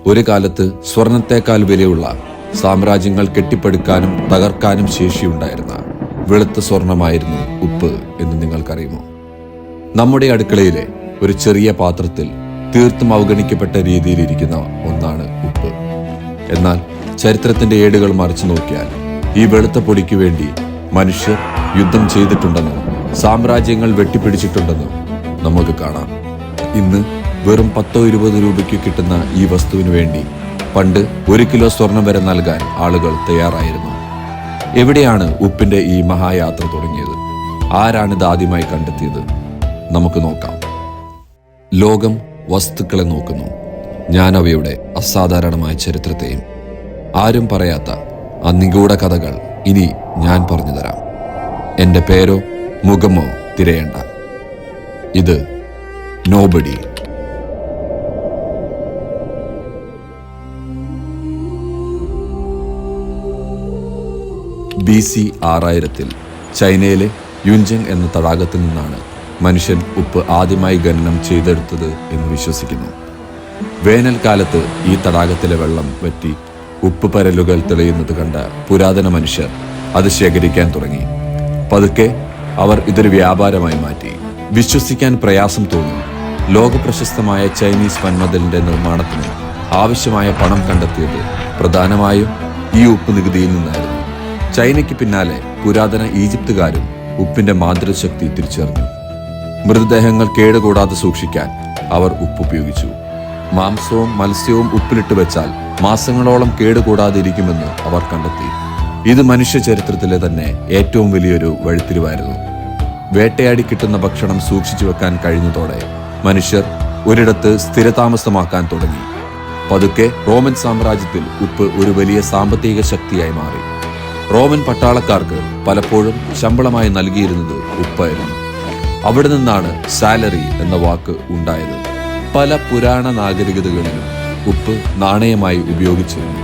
ഒരു കാലത്ത് സ്വർണത്തേക്കാൾ വിലയുള്ള സാമ്രാജ്യങ്ങൾ കെട്ടിപ്പടുക്കാനും തകർക്കാനും ശേഷിയുണ്ടായിരുന്ന വെളുത്ത സ്വർണമായിരുന്നു ഉപ്പ് എന്ന് നിങ്ങൾക്കറിയുമോ? നമ്മുടെ അടുക്കളയിലെ ഒരു ചെറിയ പാത്രത്തിൽ തീർത്തും അവഗണിക്കപ്പെട്ട രീതിയിലിരിക്കുന്ന ഒന്നാണ് ഉപ്പ്. എന്നാൽ ചരിത്രത്തിന്റെ ഏടുകൾ മറിച്ചു നോക്കിയാൽ ഈ വെളുത്ത പൊടിക്ക് വേണ്ടി മനുഷ്യർ യുദ്ധം ചെയ്തിട്ടുണ്ടെന്നും സാമ്രാജ്യങ്ങൾ വെട്ടിപ്പിടിച്ചിട്ടുണ്ടെന്നും നമുക്ക് കാണാം. ഇന്ന് വെറും 10-20 രൂപയ്ക്ക് കിട്ടുന്ന ഈ വസ്തുവിന് വേണ്ടി പണ്ട് 1 കിലോ സ്വർണം വരെ നൽകാൻ ആളുകൾ തയ്യാറായിരുന്നു. എവിടെയാണ് ഉപ്പിന്റെ ഈ മഹായാത്ര തുടങ്ങിയത്? ആരാണിത് ആദ്യമായി കണ്ടെത്തിയത്? നമുക്ക് നോക്കാം. ലോകം വസ്തുക്കളെ നോക്കുന്നു. ഞാൻ അവയുടെ അസാധാരണമായ ചരിത്രത്തെയും ആരും പറയാത്ത ആ നിഗൂഢ കഥകൾ ഇനി ഞാൻ പറഞ്ഞു തരാം. എന്റെ പേരോ മുഖമോ തിരയേണ്ട. ഇത് നോബഡി. BC 6000 ചൈനയിലെ യുൻജങ് എന്ന തടാകത്തിൽ നിന്നാണ് മനുഷ്യൻ ഉപ്പ് ആദ്യമായി ഖനനം ചെയ്തെടുത്തത് എന്ന് വിശ്വസിക്കുന്നു. വേനൽക്കാലത്ത് ഈ തടാകത്തിലെ വെള്ളം വറ്റി ഉപ്പ് പരലുകൾ തെളിയുന്നത് കണ്ട പുരാതന മനുഷ്യർ അത് ശേഖരിക്കാൻ തുടങ്ങി. പതുക്കെ അവർ ഇതൊരു വ്യാപാരമായി മാറ്റി. വിശ്വസിക്കാൻ പ്രയാസം തോന്നി. ലോകപ്രശസ്തമായ ചൈനീസ് വൻമതിലിന്റെ നിർമ്മാണത്തിന് ആവശ്യമായ പണം കണ്ടെത്തിയത് പ്രധാനമായും ഈ ഉപ്പ് നികുതിയിൽ നിന്നായിരുന്നു. ചൈനയ്ക്ക് പിന്നാലെ പുരാതന ഈജിപ്തുകാരും ഉപ്പിന്റെ മാന്ത്രശക്തി തിരിച്ചറിഞ്ഞു. മൃതദേഹങ്ങൾ കേടുകൂടാതെ സൂക്ഷിക്കാൻ അവർ ഉപ്പ് ഉപയോഗിച്ചു. മാംസവും മത്സ്യവും ഉപ്പിലിട്ട് വെച്ചാൽ മാസങ്ങളോളം കേടുകൂടാതെ ഇരിക്കുമെന്ന് അവർ കണ്ടെത്തി. ഇത് മനുഷ്യ ചരിത്രത്തിലെ തന്നെ ഏറ്റവും വലിയൊരു വഴിത്തിരിവായിരുന്നു. വേട്ടയാടി കിട്ടുന്ന ഭക്ഷണം സൂക്ഷിച്ചു വെക്കാൻ കഴിഞ്ഞതോടെ മനുഷ്യർ ഒരിടത്ത് സ്ഥിരതാമസമാക്കാൻ തുടങ്ങി. പതുക്കെ റോമൻ സാമ്രാജ്യത്തിൽ ഉപ്പ് ഒരു വലിയ സാമ്പത്തിക ശക്തിയായി മാറി. റോമൻ പട്ടാളക്കാർക്ക് പലപ്പോഴും ശമ്പളമായി നൽകിയിരുന്നത് ഉപ്പായിരുന്നു. അവിടെ നിന്നാണ് സാലറി എന്ന വാക്ക് ഉണ്ടായത്. പല പുരാണ നാഗരികതകളിലും ഉപ്പ് നാണയമായി ഉപയോഗിച്ചിരുന്നു.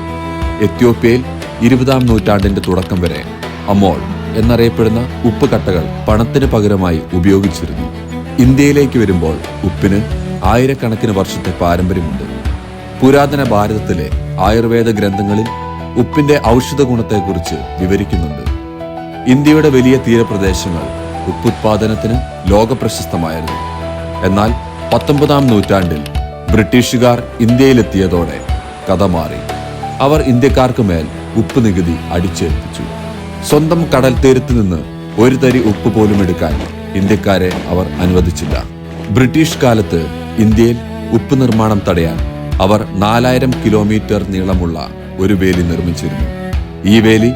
എത്യോപ്യയിൽ 20-ാം നൂറ്റാണ്ടിന്റെ തുടക്കം വരെ അമോൾ എന്നറിയപ്പെടുന്ന ഉപ്പ് കട്ടകൾ പണത്തിന് പകരമായി ഉപയോഗിച്ചിരുന്നു. ഇന്ത്യയിലേക്ക് വരുമ്പോൾ ഉപ്പിന് ആയിരക്കണക്കിന് വർഷത്തെ പാരമ്പര്യമുണ്ട്. പുരാതന ഭാരതത്തിലെ ആയുർവേദ ഗ്രന്ഥങ്ങളിൽ ഉപ്പിന്റെ ഔഷധ ഗുണത്തെക്കുറിച്ച് വിവരിക്കുന്നുണ്ട്. ഇന്ത്യയുടെ വലിയ തീരപ്രദേശങ്ങൾ ഉപ്പുത്പാദനത്തിന് ലോകപ്രശസ്തമായിരുന്നു. എന്നാൽ 19-ാം നൂറ്റാണ്ടിൽ ബ്രിട്ടീഷുകാർ ഇന്ത്യയിലെത്തിയതോടെ കഥ മാറി. അവർ ഇന്ത്യക്കാർക്ക് മേൽ ഉപ്പ് നികുതി അടിച്ചേൽപ്പിച്ചു. സ്വന്തം കടൽ തീരത്ത് നിന്ന് ഒരു തരി ഉപ്പ് പോലും എടുക്കാൻ ഇന്ത്യക്കാരെ അവർ അനുവദിച്ചില്ല. ബ്രിട്ടീഷ് കാലത്ത് ഇന്ത്യയിൽ ഉപ്പ് നിർമ്മാണം തടയാൻ അവർ 4000 കിലോമീറ്റർ നീളമുള്ള ഒരു വേലി നിർമ്മിച്ചിരുന്നു. ഈ വേലി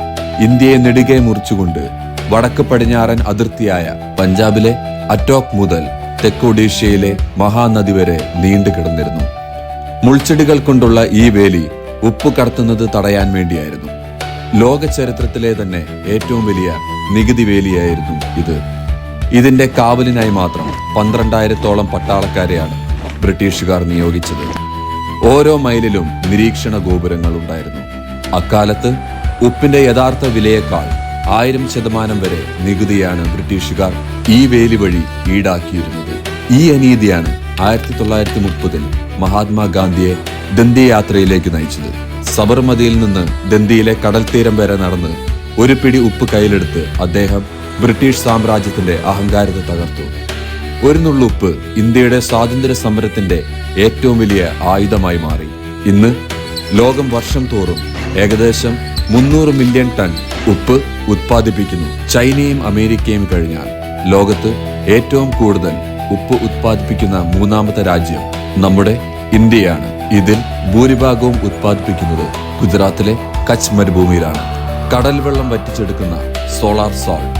ഇന്ത്യയെ നെടുകെ മുറിച്ചുകൊണ്ട് വടക്ക് പടിഞ്ഞാറൻ അതിർത്തിയായ പഞ്ചാബിലെ അറ്റോക് മുതൽ തെക്ക് ഒഡീഷയിലെ മഹാനദി വരെ നീണ്ടു കിടന്നിരുന്നു. മുൾച്ചെടികൾ കൊണ്ടുള്ള ഈ വേലി ഉപ്പ് കടത്തുന്നത് തടയാൻ വേണ്ടിയായിരുന്നു. ലോക ചരിത്രത്തിലെ തന്നെ ഏറ്റവും വലിയ നികുതി വേലിയായിരുന്നു ഇത്. ഇതിന്റെ കാവലിനായി മാത്രം 12,000-ഓളം പട്ടാളക്കാരെയാണ് ബ്രിട്ടീഷുകാർ നിയോഗിച്ചത്. ഓരോ മൈലിലും നിരീക്ഷണ ഗോപുരങ്ങൾ ഉണ്ടായിരുന്നു. അക്കാലത്ത് ഉപ്പിന്റെ യഥാർത്ഥ വിലയേക്കാൾ 1000% വരെ നികുതിയാണ് ബ്രിട്ടീഷുകാർ ഈ വേലി വഴി ഈടാക്കിയിരുന്നത്. ഈ അനീതിയാണ് 1930-ൽ മഹാത്മാഗാന്ധിയെ ദണ്ഡി യാത്രയിലേക്ക് നയിച്ചത്. സബർമതിയിൽ നിന്ന് ദണ്ഡിയിലെ കടൽ തീരം വരെ നടന്ന് ഒരു പിടി ഉപ്പ് കയ്യിലെടുത്ത് അദ്ദേഹം ബ്രിട്ടീഷ് സാമ്രാജ്യത്തിന്റെ അഹങ്കാരത്തെ തകർത്തു. ഒരു നുള്ളുപ്പ് ഇന്ത്യയുടെ സ്വാതന്ത്ര്യ സമരത്തിന്റെ ഏറ്റവും വലിയ ആയുധമായി മാറി. ഇന്ന് ലോകം വർഷം തോറും ഏകദേശം 300 മില്യൺ ടൺ ഉപ്പ് ഉത്പാദിപ്പിക്കുന്നു. ചൈനയും അമേരിക്കയും കഴിഞ്ഞാൽ ലോകത്ത് ഏറ്റവും കൂടുതൽ ഉപ്പ് ഉത്പാദിപ്പിക്കുന്ന 3ാമത്തെ രാജ്യം നമ്മുടെ ഇന്ത്യയാണ്. ഇതിൽ ഭൂരിഭാഗവും ഉത്പാദിപ്പിക്കുന്നത് ഗുജറാത്തിലെ കച്ച് മരുഭൂമിയിലാണ്. കടൽ വെള്ളം വറ്റിച്ചെടുക്കുന്ന സോളാർ സോൾട്ട്,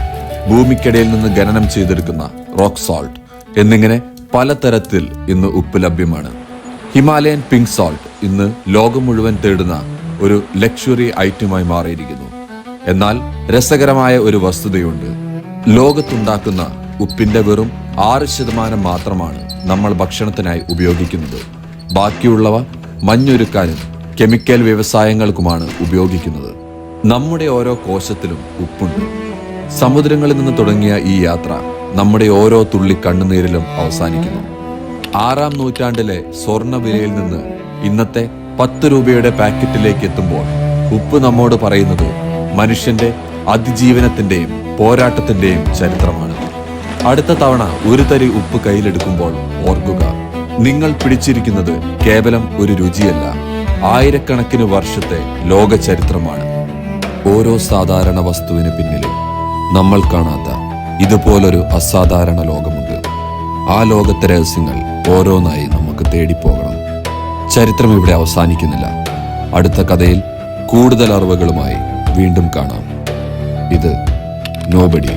ഭൂമിക്കടിയിൽ നിന്ന് ഖനനം ചെയ്തെടുക്കുന്ന റോക്ക് സോൾട്ട് എന്നിങ്ങനെ പലതരത്തിൽ ഇന്ന് ഉപ്പ് ലഭ്യമാണ്. ഹിമാലയൻ പിങ്ക് സോൾട്ട് ഇന്ന് ലോകം മുഴുവൻ തേടുന്ന ഒരു ലക്ഷറി ഐറ്റമായി മാറിയിരിക്കുന്നു. എന്നാൽ രസകരമായ ഒരു വസ്തുതയുണ്ട്. ലോകത്തുണ്ടാക്കുന്ന ഉപ്പിന്റെ വെറും 6% മാത്രമാണ് നമ്മൾ ഭക്ഷണത്തിനായി ഉപയോഗിക്കുന്നത്. ബാക്കിയുള്ളവ മഞ്ഞൊരുക്കാനും കെമിക്കൽ വ്യവസായങ്ങൾക്കുമാണ് ഉപയോഗിക്കുന്നത്. നമ്മുടെ ഓരോ കോശത്തിലും ഉപ്പുണ്ട്. സമുദ്രങ്ങളിൽ നിന്ന് തുടങ്ങിയ ഈ യാത്ര നമ്മുടെ ഓരോ തുള്ളി കണ്ണുനീരിലും അവസാനിക്കുന്നു. 6-ാം നൂറ്റാണ്ടിലെ സ്വർണ്ണ വിലയിൽ നിന്ന് ഇന്നത്തെ 10 രൂപയുടെ പാക്കറ്റിലേക്ക് എത്തുമ്പോൾ ഉപ്പ് നമ്മോട് പറയുന്നത് മനുഷ്യന്റെ അതിജീവനത്തിന്റെയും പോരാട്ടത്തിന്റെയും ചരിത്രമാണ്. അടുത്ത തവണ ഒരു തരി ഉപ്പ് കയ്യിലെടുക്കുമ്പോൾ ഓർക്കുക, നിങ്ങൾ പിടിച്ചിരിക്കുന്നത് കേവലം ഒരു രുചിയല്ല, ആയിരക്കണക്കിന് വർഷത്തെ ലോക ചരിത്രമാണ്. ഓരോ സാധാരണ വസ്തുവിന് പിന്നിലും നമ്മൾ കാണാത്ത ഇതുപോലൊരു അസാധാരണ ലോകമുണ്ട്. ആ ലോകത്തെ രഹസ്യങ്ങൾ ഓരോന്നായി നമുക്ക് തേടിപ്പോകണം. ചരിത്രം ഇവിടെ അവസാനിക്കുന്നില്ല. അടുത്ത കഥയിൽ കൂടുതൽ അറിവുകളുമായി വീണ്ടും കാണാം. ഇത് നോബഡി.